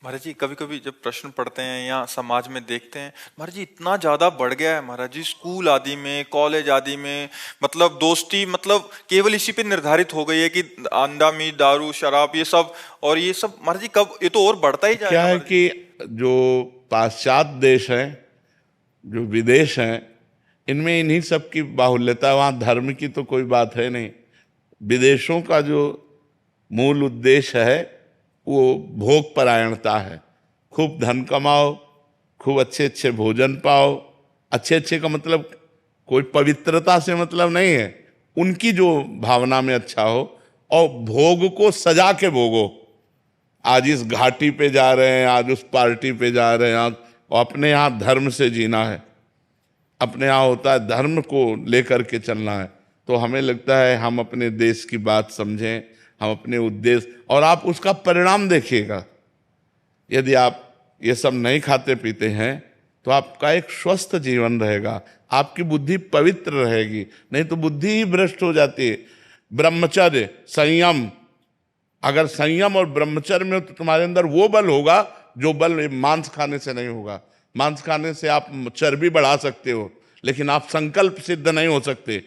महाराज जी कभी कभी जब प्रश्न पढ़ते हैं या समाज में देखते हैं, महाराज जी इतना ज्यादा बढ़ गया है महाराज जी, स्कूल आदि में, कॉलेज आदि में, मतलब दोस्ती मतलब केवल इसी पे निर्धारित हो गई है कि अंडा मीट दारू शराब ये सब। और ये सब महाराज जी कब, ये तो और बढ़ता ही क्या जाएगा है महाराज जी। कि जो पाश्चात्य देश हैं, जो विदेश हैं, इनमें इन्हीं सब की बाहुल्यता। वहाँ धर्म की तो कोई बात है नहीं। विदेशों का जो मूल उद्देश्य है वो भोग परायणता है। खूब धन कमाओ, खूब अच्छे अच्छे भोजन पाओ। अच्छे अच्छे का मतलब कोई पवित्रता से मतलब नहीं है, उनकी जो भावना में अच्छा हो। और भोग को सजा के भोगो। आज इस घाटी पे जा रहे हैं, आज उस पार्टी पे जा रहे हैं, आज और अपने यहाँ धर्म से जीना है। अपने यहाँ होता है धर्म को लेकर के चलना है। तो हमें लगता है हम अपने देश की बात समझें, हम अपने उद्देश्य, और आप उसका परिणाम देखिएगा। यदि आप ये सब नहीं खाते पीते हैं तो आपका एक स्वस्थ जीवन रहेगा, आपकी बुद्धि पवित्र रहेगी। नहीं तो बुद्धि ही भ्रष्ट हो जाती है। ब्रह्मचर्य, संयम, अगर संयम और ब्रह्मचर्य में हो तो तुम्हारे अंदर वो बल होगा जो बल मांस खाने से नहीं होगा। मांस खाने से आप चर्बी बढ़ा सकते हो, लेकिन आप संकल्प सिद्ध नहीं हो सकते।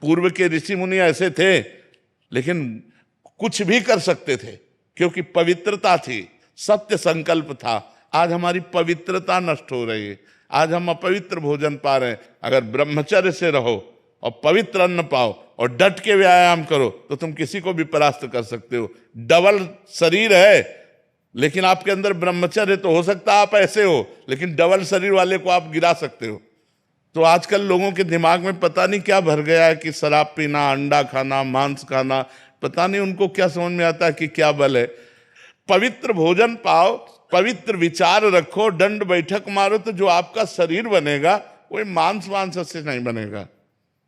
पूर्व के ऋषि मुनि ऐसे थे, लेकिन कुछ भी कर सकते थे क्योंकि पवित्रता थी, सत्य संकल्प था। आज हमारी पवित्रता नष्ट हो रही है। आज हम अपवित्र भोजन पा रहे हैं। अगर ब्रह्मचर्य से रहो और पवित्र अन्न पाओ और डट के व्यायाम करो तो तुम किसी को भी परास्त कर सकते हो। डबल शरीर है, लेकिन आपके अंदर ब्रह्मचर्य, तो हो सकता है आप ऐसे हो, लेकिन डबल शरीर वाले को आप गिरा सकते हो। तो आजकल लोगों के दिमाग में पता नहीं क्या भर गया है कि शराब पीना, अंडा खाना, मांस खाना, पता नहीं उनको क्या समझ में आता है कि क्या बल है। पवित्र भोजन पाओ, पवित्र विचार रखो, दंड बैठक मारो, तो जो आपका शरीर बनेगा वो मांस वांस से नहीं बनेगा।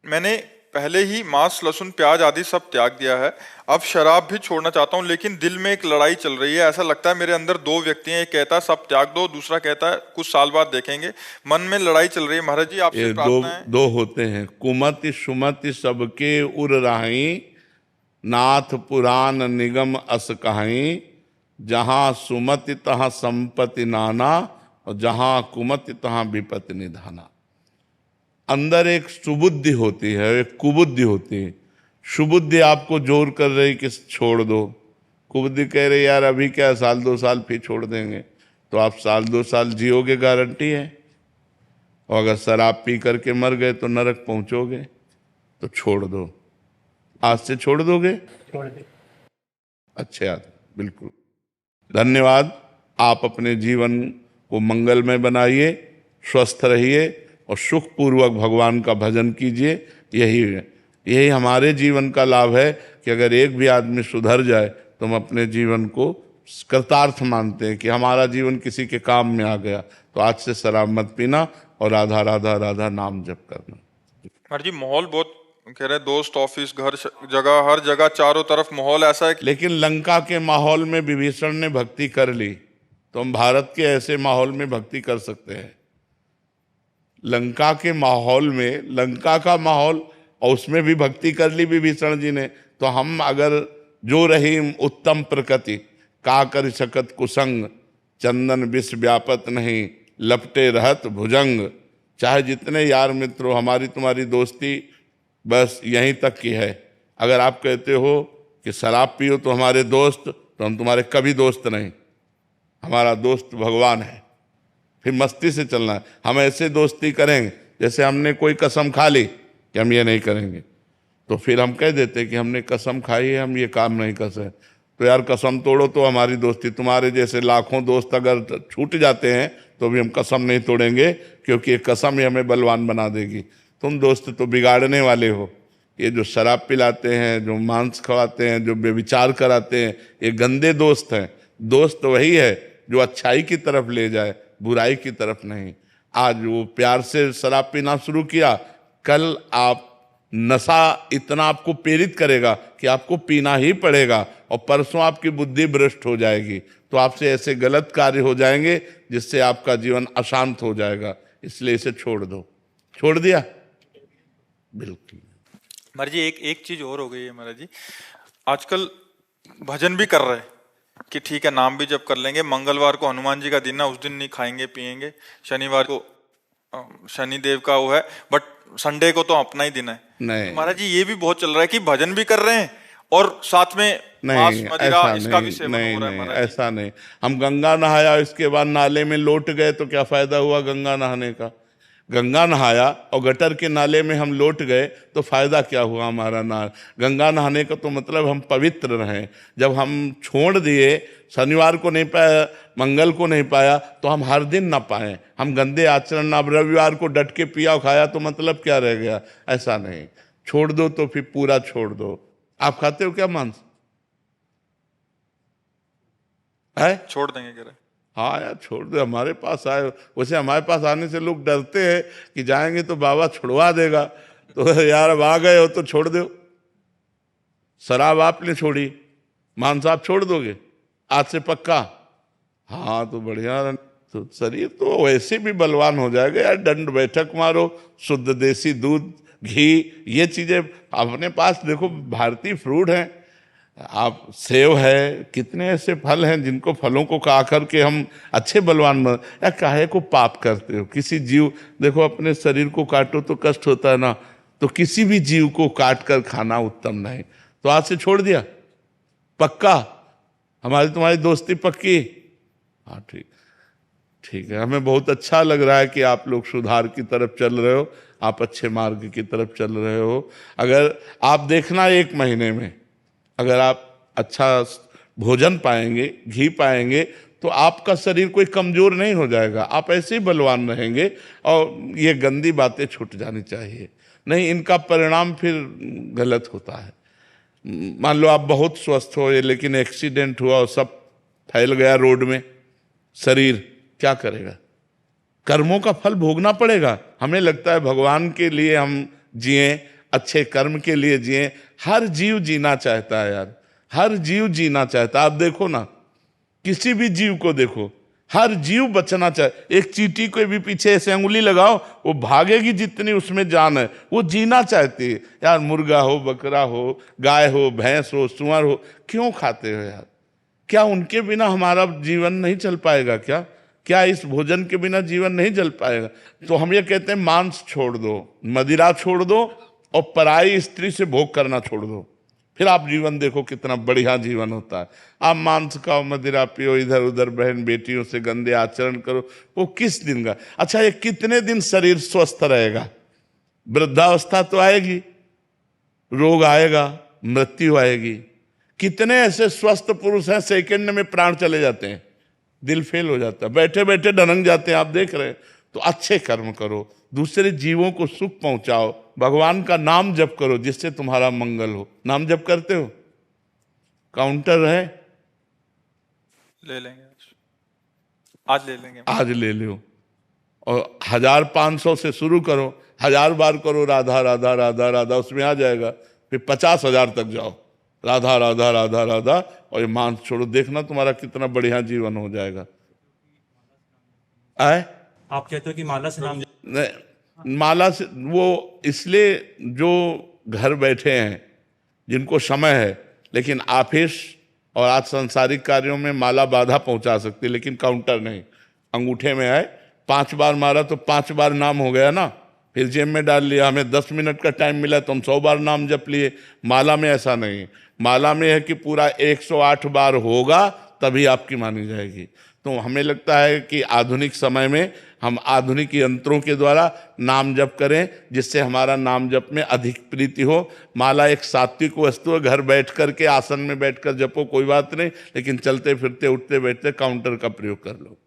मैंने पहले ही मांस लहसुन प्याज आदि सब त्याग दिया है, अब शराब भी छोड़ना चाहता हूँ, लेकिन दिल में एक लड़ाई चल रही है। ऐसा लगता है मेरे अंदर दो व्यक्ति हैं, एक कहता है सब त्याग दो, दूसरा कहता है कुछ साल बाद देखेंगे। मन में लड़ाई चल रही है महाराज जी, आपसे ये दो प्रार्थना है। दो होते हैं, कुमति सुमति सबके उर राही, नाथ पुराण निगम अस कहाई। जहां सुमति तहां संपत्ति नाना, और जहां कुमति तहां विपत्ति निधाना। अंदर एक सुबुद्धि होती है, एक कुबुद्धि होती है। सुबुद्धि आपको जोर कर रही कि छोड़ दो, कुबुद्धि कह रही यार अभी क्या, साल दो साल फिर छोड़ देंगे। तो आप साल दो साल जियोगे, गारंटी है। और अगर शराब पी करके मर गए तो नरक पहुंचोगे। तो छोड़ दो, आज से छोड़ दोगे। छोड़ दे। अच्छे आदमी, बिल्कुल। धन्यवाद। आप अपने जीवन को मंगलमय बनाइए, स्वस्थ रहिए और सुखपूर्वक भगवान का भजन कीजिए। यही हमारे जीवन का लाभ है कि अगर एक भी आदमी सुधर जाए तो हम अपने जीवन को कृतार्थ मानते हैं कि हमारा जीवन किसी के काम में आ गया। तो आज से शराब मत पीना और राधा राधा राधा नाम जप करना। महाराज जी माहौल बहुत, कह रहे हैं दोस्त, ऑफिस, घर, जगह, हर जगह चारों तरफ माहौल ऐसा है लेकिन लंका के माहौल में विभीषण ने भक्ति कर ली, तो हम भारत के ऐसे माहौल में भक्ति कर सकते हैं। लंका के माहौल में, लंका का माहौल, और उसमें भी भक्ति कर ली विभीषण जी ने। तो हम अगर जो रहीम उत्तम प्रकृति, का कर शकत कुसंग, चंदन विष व्यापत नहीं, लपटे रहत भुजंग। चाहे जितने यार मित्रों, हमारी तुम्हारी दोस्ती बस यहीं तक की है। अगर आप कहते हो कि शराब पियो तो हमारे दोस्त, तो हम तुम्हारे कभी दोस्त नहीं। हमारा दोस्त भगवान है। फिर मस्ती से चलना है। हम ऐसे दोस्ती करेंगे जैसे हमने कोई कसम खा ली कि हम ये नहीं करेंगे, तो फिर हम कह देते कि हमने कसम खाई है, हम ये काम नहीं कर सकते। तो यार कसम तोड़ो तो हमारी दोस्ती। तुम्हारे जैसे लाखों दोस्त अगर छूट जाते हैं तो भी हम कसम नहीं तोड़ेंगे, क्योंकि ये कसम ही हमें बलवान बना देगी। तुम दोस्त तो बिगाड़ने वाले हो। ये जो शराब पिलाते हैं, जो मांस खवाते हैं, जो बेविचार कराते हैं, ये गंदे दोस्त हैं। दोस्त वही है जो अच्छाई की तरफ ले जाए, बुराई की तरफ नहीं। आज वो प्यार से शराब पीना शुरू किया, कल आप नशा इतना आपको प्रेरित करेगा कि आपको पीना ही पड़ेगा, और परसों आपकी बुद्धि भ्रष्ट हो जाएगी। तो आपसे ऐसे गलत कार्य हो जाएंगे जिससे आपका जीवन अशांत हो जाएगा। इसलिए इसे छोड़ दो। छोड़ दिया? बिल्कुल। महाराज जी एक एक चीज और हो गई है महाराज जी, आजकल भजन भी कर रहे हैं, कि ठीक है नाम भी जप कर लेंगे, मंगलवार को हनुमान जी का दिन है, उस दिन नहीं खाएंगे पिएंगे, शनिवार को शनि देव का वो है, बट संडे को तो अपना ही दिन है। नहीं महाराज जी ये भी बहुत चल रहा है कि भजन भी कर रहे हैं और साथ में मांस नहीं, मदिरा ऐसा इसका नहीं, भी सेवन नहीं हो रहा है नहीं, महाराज जी। ऐसा नहीं। हम गंगा नहाया, इसके बाद नाले में लौट गए तो क्या फायदा हुआ गंगा नहाने का? गंगा नहाया और गटर के नाले में हम लौट गए तो फायदा क्या हुआ हमारा? ना गंगा नहाने का तो मतलब हम पवित्र रहें। जब हम छोड़ दिए, शनिवार को नहीं पाया, मंगल को नहीं पाया, तो हम हर दिन ना पाएं, हम गंदे आचरण। अब रविवार को डट के पिया खाया तो मतलब क्या रह गया? ऐसा नहीं, छोड़ दो तो फिर पूरा छोड़ दो। आप खाते हो क्या मांस? है? छोड़ देंगे कह रहे। हाँ यार छोड़ दो, हमारे पास आए। वैसे हमारे पास आने से लोग डरते हैं कि जाएंगे तो बाबा छुड़वा देगा, तो यार अब आ गए हो तो छोड़ दो। शराब आपने छोड़ी, मांस आप छोड़ दोगे आज से पक्का? हाँ तो बढ़िया, तो शरीर तो वैसे भी बलवान हो जाएगा यार। दंड बैठक मारो, शुद्ध देसी दूध, घी, ये चीजें अपने पास देखो। भारतीय फ्रूट हैं, आप सेव है, कितने ऐसे फल हैं जिनको फलों को खा करके हम अच्छे बलवान बन। या काहे को पाप करते हो? किसी जीव, देखो अपने शरीर को काटो तो कष्ट होता है ना, तो किसी भी जीव को काट कर खाना उत्तम नहीं। तो आज से छोड़ दिया पक्का? हमारी तुम्हारी दोस्ती पक्की? हाँ ठीक, ठीक है। हमें बहुत अच्छा लग रहा है कि आप लोग सुधार की तरफ चल रहे हो, आप अच्छे मार्ग की तरफ चल रहे हो। अगर आप देखना 1 महीने में अगर आप अच्छा भोजन पाएंगे, घी पाएंगे, तो आपका शरीर कोई कमजोर नहीं हो जाएगा, आप ऐसे ही बलवान रहेंगे। और ये गंदी बातें छूट जानी चाहिए, नहीं इनका परिणाम फिर गलत होता है। मान लो आप बहुत स्वस्थ हो लेकिन एक्सीडेंट हुआ और सब फैल गया रोड में, शरीर क्या करेगा? कर्मों का फल भोगना पड़ेगा। हमें लगता है भगवान के लिए हम जिए, अच्छे कर्म के लिए जिए। हर जीव जीना चाहता है यार, हर जीव जीना चाहता है। आप देखो ना, किसी भी जीव को देखो, हर जीव बचना चाहे। एक चींटी को भी पीछे ऐसे अंगुली लगाओ, वो भागेगी जितनी उसमें जान है, वो जीना चाहती है यार। मुर्गा हो, बकरा हो, गाय हो, भैंस हो, सुअर हो, क्यों खाते हो यार? क्या उनके बिना हमारा जीवन नहीं चल पाएगा क्या? क्या इस भोजन के बिना जीवन नहीं चल पाएगा? तो हम ये कहते हैं मांस छोड़ दो, मदिरा छोड़ दो और पराई स्त्री से भोग करना छोड़ दो, फिर आप जीवन देखो कितना बढ़िया जीवन होता है। आप मांस खाओ, मदिरा पियो, इधर उधर बहन बेटियों से गंदे आचरण करो, वो किस दिन का? अच्छा ये कितने दिन शरीर स्वस्थ रहेगा? वृद्धावस्था तो आएगी, रोग आएगा, मृत्यु आएगी। कितने ऐसे स्वस्थ पुरुष हैं सेकंड में प्राण चले जाते हैं, दिल फेल हो जाता है, बैठे बैठे ढनक जाते हैं, आप देख रहे हैं। तो अच्छे कर्म करो, दूसरे जीवों को सुख पहुंचाओ, भगवान का नाम जप करो जिससे तुम्हारा मंगल हो। नाम जप करते हो? काउंटर है? ले लेंगे आज ले लेंगे। आज ले लो और 1500 से शुरू करो, 1000 बार करो राधा राधा राधा राधा, उसमें आ जाएगा। फिर 50,000 तक जाओ, राधा राधा राधा राधा, और ये मांस छोड़ो, देखना तुम्हारा कितना बढ़िया जीवन हो जाएगा। आए आप कहते हो कि माला से नाम नहीं, माला से वो इसलिए जो घर बैठे हैं जिनको समय है, लेकिन ऑफिस और आज सांसारिक कार्यों में माला बाधा पहुंचा सकती है, लेकिन काउंटर नहीं। अंगूठे में आए, 5 बार मारा तो 5 बार नाम हो गया ना, फिर जेब में डाल लिया। हमें 10 मिनट का टाइम मिला तो हम 100 बार नाम जप लिए। माला में ऐसा नहीं, माला में है कि पूरा 108 बार होगा तभी आपकी मानी जाएगी। तो हमें लगता है कि आधुनिक समय में हम आधुनिक यंत्रों के द्वारा नाम जप करें जिससे हमारा नाम जप में अधिक प्रीति हो। माला एक सात्विक वस्तु है, घर बैठ कर के आसन में बैठकर जपो कोई बात नहीं, लेकिन चलते फिरते उठते बैठते काउंटर का प्रयोग कर लो।